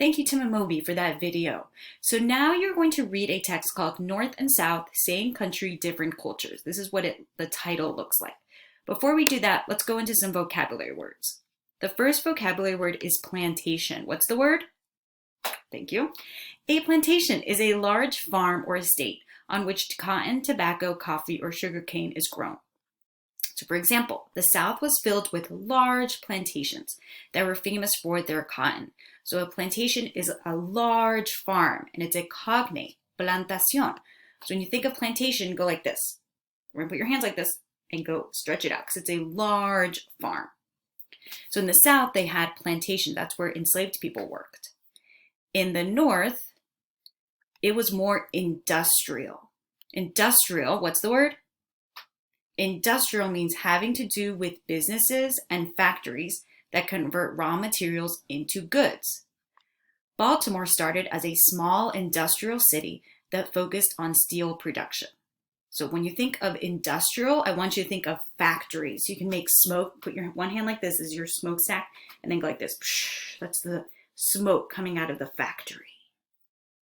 Thank you, Tim and Moby, for that video. So now you're going to read a text called North and South, Same Country, Different Cultures. This is what the title looks like. Before we do that, let's go into some vocabulary words. The first vocabulary word is plantation. What's the word? Thank you. A plantation is a large farm or estate on which cotton, tobacco, coffee, or sugarcane is grown. So for example, the South was filled with large plantations that were famous for their cotton. So a plantation is a large farm, and it's a cognate, plantación. So when you think of plantation, go like this. We're gonna put your hands like this and go stretch it out because it's a large farm. So in the South, they had plantation. That's where enslaved people worked. In the North, it was more industrial. Industrial, what's the word? Industrial means having to do with businesses and factories that convert raw materials into goods. Baltimore started as a small industrial city that focused on steel production. So when you think of industrial, I want you to think of factories. You can make smoke, put your one hand like this is your smokestack, and then go like this. That's the smoke coming out of the factory.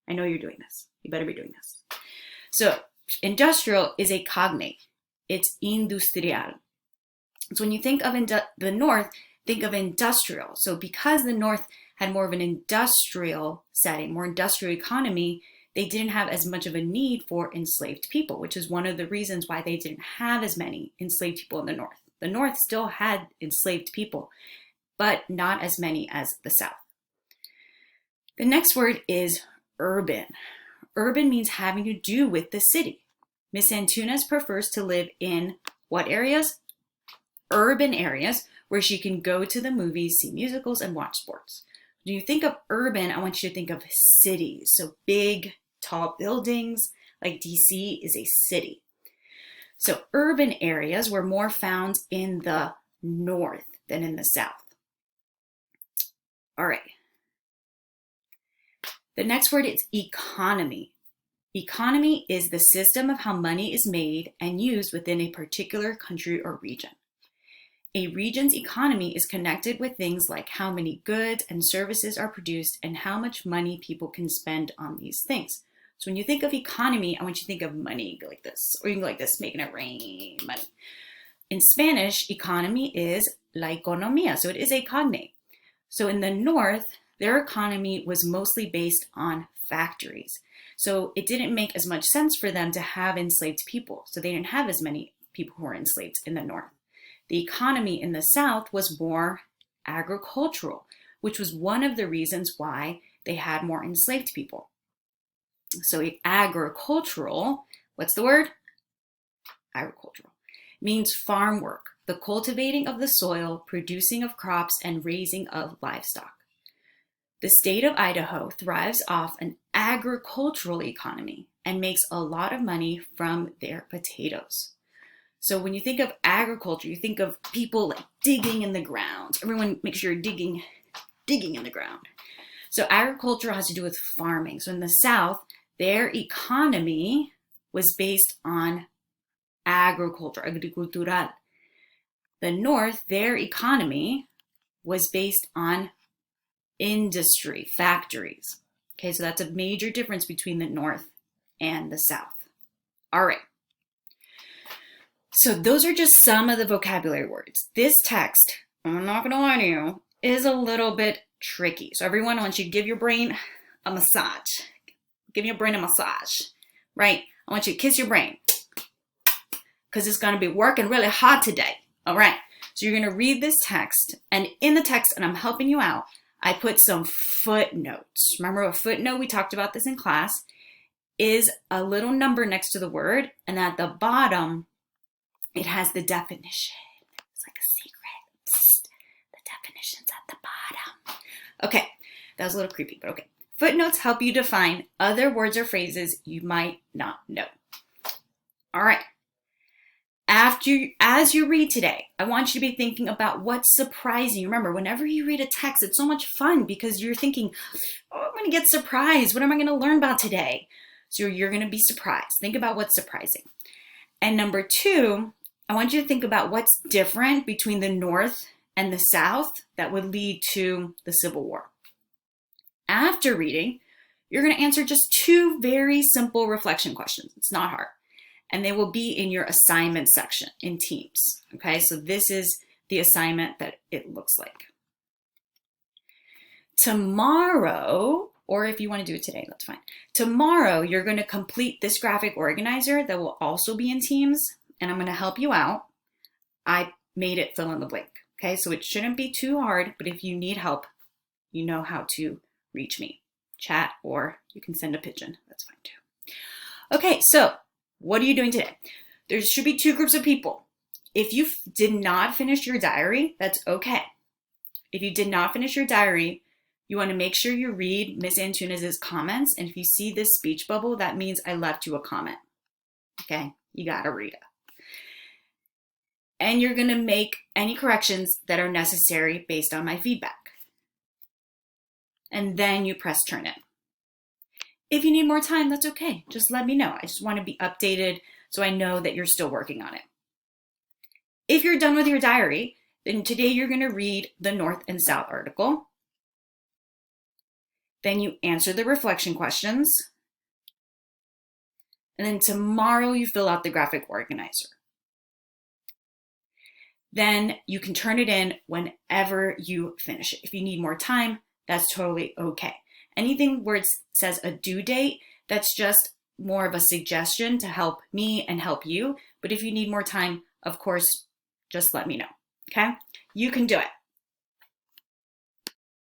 I know you're doing this. You better be doing this. So industrial is a cognate. It's industrial. So when you think of the North, think of industrial. So because the North had more of an industrial setting, more industrial economy, they didn't have as much of a need for enslaved people, which is one of the reasons why they didn't have as many enslaved people in the North. The North still had enslaved people, but not as many as the South. The next word is urban. Urban means having to do with the city. Miss Antunes prefers to live in what areas? Urban areas where she can go to the movies, see musicals, and watch sports. When you think of urban, I want you to think of cities. So big, tall buildings, like DC is a city. So urban areas were more found in the North than in the South. All right. The next word is economy. Economy is the system of how money is made and used within a particular country or region. A region's economy is connected with things like how many goods and services are produced and how much money people can spend on these things. So when you think of economy, I want you to think of money, go like this, or you can go like this, making it rain, money. In Spanish, economy is la economía, so it is a cognate. So in the North, their economy was mostly based on factories. So it didn't make as much sense for them to have enslaved people. So they didn't have as many people who were enslaved in the North. The economy in the South was more agricultural, which was one of the reasons why they had more enslaved people. So agricultural, what's the word? Agricultural means farm work, the cultivating of the soil, producing of crops, and raising of livestock. The state of Idaho thrives off an agricultural economy and makes a lot of money from their potatoes. So when you think of agriculture, you think of people like digging in the ground. Everyone make sure you're digging in the ground. So agriculture has to do with farming. So in the South, their economy was based on agriculture, agricultural. The North, their economy was based on industry, factories. Okay, so that's a major difference between the North and the South. All right. So those are just some of the vocabulary words. This text, I'm not going to lie to you, is a little bit tricky. So everyone, I want you to give your brain a massage. Give your brain a massage, right? I want you to kiss your brain because it's going to be working really hard today. All right. So you're going to read this text, and in the text, and I'm helping you out, I put some footnotes. Remember a footnote? We talked about this in class. Is a little number next to the word, and at the bottom, it has the definition. It's like a secret. Psst, the definition's at the bottom. Okay, that was a little creepy, but okay. Footnotes help you define other words or phrases you might not know. All right. As you read today, I want you to be thinking about what's surprising. Remember, whenever you read a text, it's so much fun because you're thinking, oh, I'm going to get surprised. What am I going to learn about today? So you're going to be surprised. Think about what's surprising. And number two, I want you to think about what's different between the North and the South that would lead to the Civil War. After after reading, you're going to answer just 2 very simple reflection questions. It's not hard. And they will be in your assignment section in Teams. Okay, so this is the assignment that it looks like. Tomorrow, or if you want to do it today, that's fine. Tomorrow, you're going to complete this graphic organizer that will also be in Teams, and I'm going to help you out. I made it fill in the blank. Okay, so it shouldn't be too hard, but if you need help, you know how to reach me. Chat, or you can send a pigeon. That's fine too. Okay, so what are you doing today? There should be 2 groups of people. If you did not finish your diary, that's okay. If you did not finish your diary, you want to make sure you read Miss Antunez's comments. And if you see this speech bubble, that means I left you a comment. Okay, you got to read it. And you're going to make any corrections that are necessary based on my feedback. And then you press turn in. If you need more time, that's okay. Just let me know. I just want to be updated so I know that you're still working on it. If you're done with your diary, then today you're going to read the North and South article. Then you answer the reflection questions. And then tomorrow you fill out the graphic organizer. Then you can turn it in whenever you finish it. If you need more time, that's totally okay. Anything where it says a due date, that's just more of a suggestion to help me and help you. But if you need more time, of course, just let me know, okay? You can do it.